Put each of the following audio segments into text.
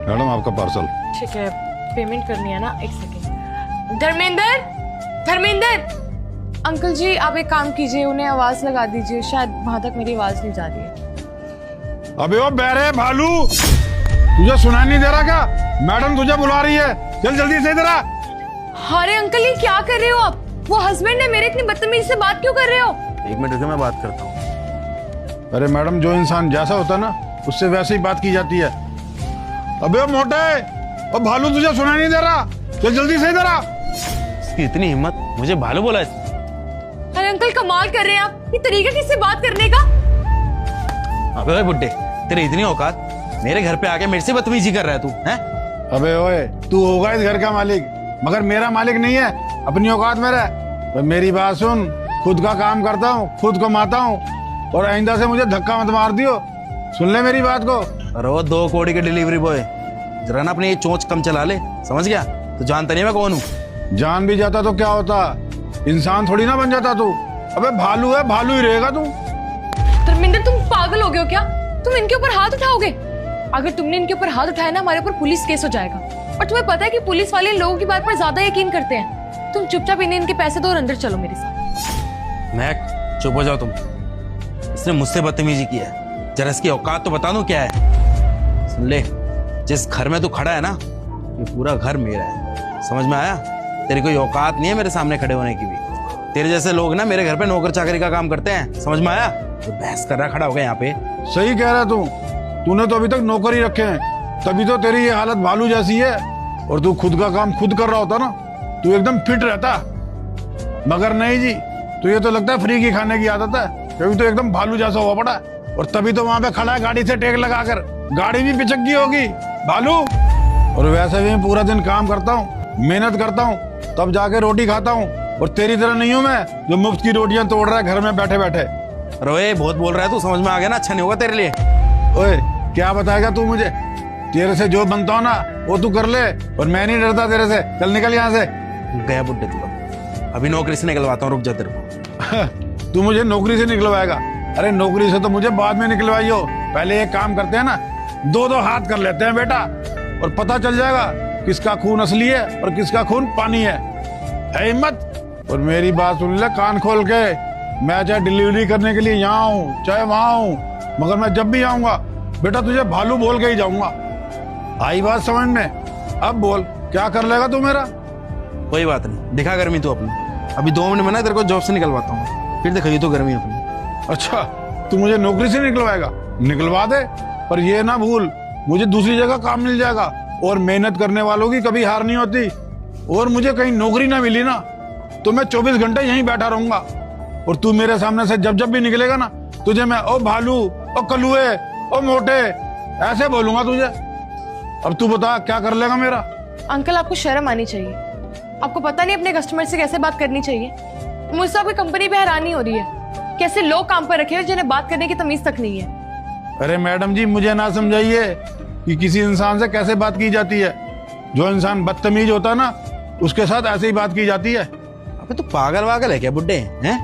Madam आपका parcel. ठीक है, पेमेंट करनी है ना, एक सेकेंड। धर्मेंद्र, धर्मेंद्र अंकल जी आप एक काम कीजिए, उन्हें आवाज लगा दीजिए, शायद वहां तक मेरी आवाज नहीं जा रही है। अबे ओ बहरे भालू, तुझे सुनाई नहीं दे रहा क्या? मैडम तुझे बुला रही है, चल जल्दी से इधर आ। अरे अंकल ये क्या कर रहे हो आप? वो हस्बैंड है मेरे, इतनी बदतमीजी से बात क्यों कर रहे हो? एक मिनट रुके, मैं बात करता हूँ। अरे मैडम, जो इंसान जैसा होता है ना उससे वैसे ही बात की जाती है। अबे ओ मोटे, ओ भालू तुझे सुनाई नहीं दे रहा, चल जल्दी से इधर आ। इसकी इतनी हिम्मत, मुझे भालू बोला इसने। अरे अंकल कमाल कर रहे हैं आप, ये तरीका किससे बात करने का? अबे ओए बुड्ढे, तेरी इतनी औकात, मेरे घर पे आके मेरे से बदतमीजी कर रहा है तू, हैं? अबे ओए, तू होगा इस घर का मालिक, मगर मेरा मालिक नहीं है, अपनी औकात में रह। तो मेरी बात सुन, खुद का काम करता हूँ, खुद कमाता हूँ, और आइंदा से मुझे धक्का मत मार दियो, सुन ले मेरी बात को। अरे वो 2 कौड़ी के डिलीवरी बॉय, जरा ना अपनी ये चोंच कम चला ले, समझ गया? तो जानता नहीं मैं कौन हूँ। जान भी जाता तो क्या होता, इंसान थोड़ी ना बन जाता तू। अबे भालू है, भालू ही रहेगा तू। धर्मेंद्र तुम पागल हो गए हो क्या? तुम इनके ऊपर हाथ उठाओगे? अगर तुमने इनके ऊपर हाथ उठाया ना, हमारे ऊपर पुलिस केस हो जाएगा। और तुम्हें पता है कि पुलिस वाले लोगों की बात पर ज्यादा यकीन करते हैं। तुम चुपचाप इन्हें इनके पैसे दो और अंदर चलो मेरे साथ। महक चुप हो जाओ तुम, इसने मुझसे बदतमीजी की है, जरा इसकी औकात तो बता दूं क्या है। सुन ले, जिस घर में तू खड़ा है ना, ये पूरा घर मेरा है, समझ में आया? तेरी कोई औकात नहीं है मेरे सामने खड़े होने की भी। तेरे जैसे लोग ना मेरे घर पे नौकर चाकरी का काम करते हैं, समझ में आया? तो बहस कर रहा खड़ा हो गया यहाँ पे। सही कह रहा तू, तूने तो अभी तक नौकर ही रखे हैं, तभी तो तेरी ये हालत भालू जैसी है। और तू खुद का काम खुद कर रहा होता ना, तू एकदम फिट रहता। मगर नहीं जी, तुझे तो लगता है फ्री की खाने की आदत है, क्योंकि तो एकदम भालू जैसा हुआ पड़ा है। और तभी तो वहां पे खड़ा है गाड़ी से टेक लगाकर, गाड़ी भी पिचक गई होगी भालू। और वैसे भी मैं पूरा दिन काम करता हूँ, मेहनत करता हूँ, तब जाके रोटी खाता हूँ। और तेरी तरह नहीं हूँ मैं, जो मुफ्त की रोटियां तोड़ रहा है घर में बैठे बैठे। रोए बहुत बोल रहा है तू, समझ में आ गया ना? अच्छा नहीं होगा तेरे लिए। ओए क्या बताएगा तू मुझे? तेरे से जो बनता हो ना वो तू कर ले, और मैं नहीं डरता तेरे से। चल निकल यहाँ से। गया बुड्ढे तू, अभी नौकरी से निकलवाता हूँ, रुक जा तेरे को। तू मुझे नौकरी से निकलवाएगा? अरे नौकरी से तो मुझे बाद में निकलवाइयो, पहले एक काम करते हैं ना, 2-2 हाथ कर लेते हैं बेटा, और पता चल जाएगा किसका खून असली है और किसका खून पानी है हिम्मत? और मेरी बात सुन ले कान खोल के, मैं चाहे डिलीवरी करने के लिए यहाँ हूँ चाहे वहां हूँ, मगर मैं जब भी आऊंगा बेटा तुझे भालू बोल के ही जाऊंगा। आई बात समझ में? अब बोल क्या कर लेगा तू मेरा? कोई बात नहीं, दिखा गर्मी तू अपनी। अभी 2 मिनट में ना तेरे को जॉब से निकलवाता हूँ, फिर दिखाइए तो गर्मी अपनी। अच्छा, तू मुझे नौकरी से निकलवाएगा? निकलवा दे, पर ये ना भूल मुझे दूसरी जगह काम मिल जाएगा। और मेहनत करने वालों की कभी हार नहीं होती। और मुझे कहीं नौकरी ना मिली ना, तो मैं 24 घंटे यहीं बैठा रहूंगा। और तू मेरे सामने से जब जब भी निकलेगा ना, तुझे मैं ओ भालू, ओ कलुए, ओ मोटे ऐसे बोलूंगा तुझे। अब तू बता क्या कर लेगा मेरा? अंकल आपको शर्म आनी चाहिए। आपको पता नहीं अपने कस्टमर से कैसे बात करनी चाहिए? मुझसे आपकी कंपनी पे हैरानी हो रही है, कैसे लोग काम पर रखे हैं जिन्हें बात करने की तमीज तक नहीं है। अरे मैडम जी, मुझे ना समझाइए कि किसी इंसान से कैसे बात की जाती है। जो इंसान बदतमीज होता है ना, उसके साथ ऐसे ही बात की जाती है। अबे तू पागल वागल है क्या बुड्ढे, हैं?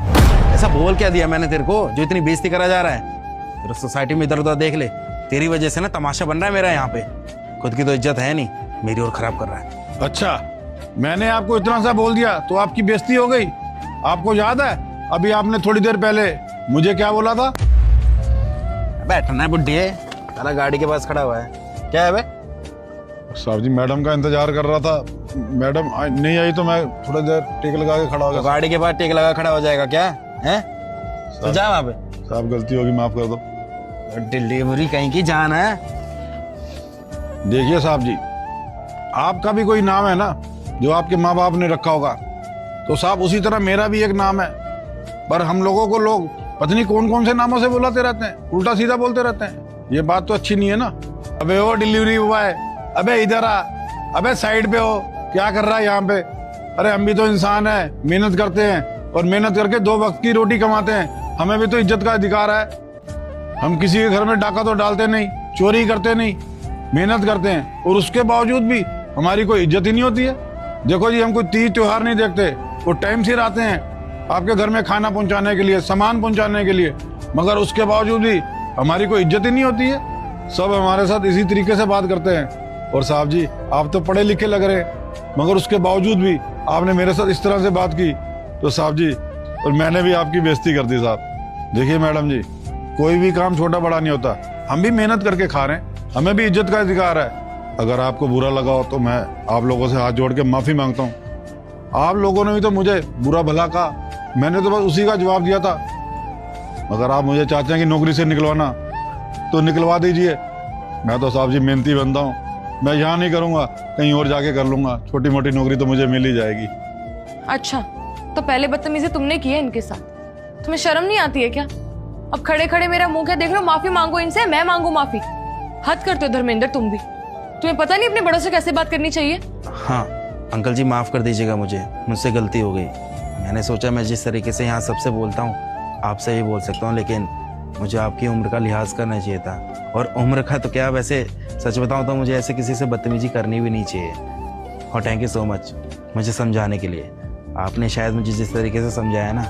ऐसा बोल क्या दिया मैंने तेरे को जो इतनी बेइज्जती करा जा रहा है? तेरा सोसाइटी में इधर उधर देख ले, तेरी वजह से ना तमाशा बन रहा है मेरा यहाँ पे। खुद की तो इज्जत है नहीं, मेरी और खराब कर रहा है। अच्छा, मैंने आपको इतना सा बोल दिया तो आपकी बेइज्जती हो गई? आपको याद है अभी आपने थोड़ी देर पहले मुझे क्या बोला था? बैठना है बुड्ढे, साला गाड़ी के पास खड़ा हुआ है, क्या है बे? साहब जी, मैडम का इंतजार कर रहा था, मैडम नहीं आई तो मैं थोड़ा देर टेक लगा के खड़ा हो तो गया। गाड़ी के पास टेक लगा खड़ा हो जाएगा क्या है? तो जा वहां पे। साहब गलती होगी, माफ कर दो। डिलीवरी कहीं की जान है। देखिए साहब जी, आपका भी कोई नाम है ना जो आपके माँ बाप ने रखा होगा, तो साहब उसी तरह मेरा भी एक नाम है। पर हम लोगों को लोग पता नहीं कौन कौन से नामों से बुलाते रहते हैं, उल्टा सीधा बोलते रहते हैं। ये बात तो अच्छी नहीं है ना। अबे वो डिलीवरी बॉय, अबे इधर आ, अबे साइड पे हो, क्या कर रहा है यहाँ पे? अरे हम भी तो इंसान है, मेहनत करते हैं, और मेहनत करके 2 वक्त की रोटी कमाते हैं। हमें भी तो इज्जत का अधिकार है। हम किसी के घर में डाका तो डालते नहीं, चोरी करते नहीं, मेहनत करते हैं, और उसके बावजूद भी हमारी कोई इज्जत ही नहीं होती है। देखो जी, हम कोई तीज त्योहार नहीं देखते, वो टाइम से आते हैं आपके घर में खाना पहुंचाने के लिए, सामान पहुंचाने के लिए, मगर उसके बावजूद भी हमारी कोई इज्जत ही नहीं होती है। सब हमारे साथ इसी तरीके से बात करते हैं। और साहब जी, आप तो पढ़े लिखे लग रहे, मगर उसके बावजूद भी आपने मेरे साथ इस तरह से बात की तो साहब जी, और मैंने भी आपकी बेइज्जती कर दी साहब। देखिए मैडम जी, कोई भी काम छोटा बड़ा नहीं होता, हम भी मेहनत करके खा रहे हैं, हमें भी इज्जत का अधिकार है। अगर आपको बुरा लगा हो तो मैं आप लोगों से हाथ जोड़ के माफी मांगता हूँ। आप लोगों ने भी तो मुझे बुरा भला कहा, मैंने तो बस उसी का जवाब दिया था। अगर आप मुझे चाहते हैं कि नौकरी से निकलवाना तो निकलवा दीजिए। मैं तो साहब जी मेहनती बंदा हूँ, मैं यहाँ नहीं करूँगा, कहीं और जाके कर लूंगा, छोटी मोटी नौकरी तो मुझे मिल ही जाएगी। अच्छा, तो पहले बदतमीजी तुमने की है इनके साथ, तुम्हें शर्म नहीं आती है क्या? अब खड़े खड़े मेरा मुंह क्या देख रहे हो? माफी मांगो इनसे, मैं मांगू माफी? हद करते हो धर्मेंद्र तुम भी, तुम्हें पता नहीं अपने बड़ों से कैसे बात करनी चाहिए। हाँ अंकल जी, माफ़ कर दीजिएगा, मुझसे गलती हो गई। मैंने सोचा मैं जिस तरीके से यहाँ सबसे बोलता हूँ आपसे भी बोल सकता हूँ, लेकिन मुझे आपकी उम्र का लिहाज करना चाहिए था। और उम्र का तो क्या, वैसे सच बताऊँ तो मुझे ऐसे किसी से बदतमीजी करनी भी नहीं चाहिए। और थैंक यू सो मच मुझे समझाने के लिए। आपने शायद मुझे जिस तरीके से समझाया ना,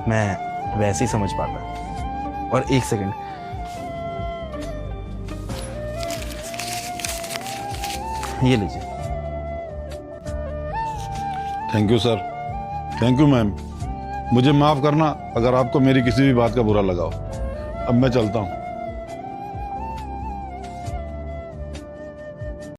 मैं वैसे ही समझ पाता। और एक सेकंड, ये लीजिए। Thank you sir, thank you ma'am. मुझे माफ करना अगर आपको मेरी किसी भी बात का बुरा लगा हो। अब मैं चलता हूँ।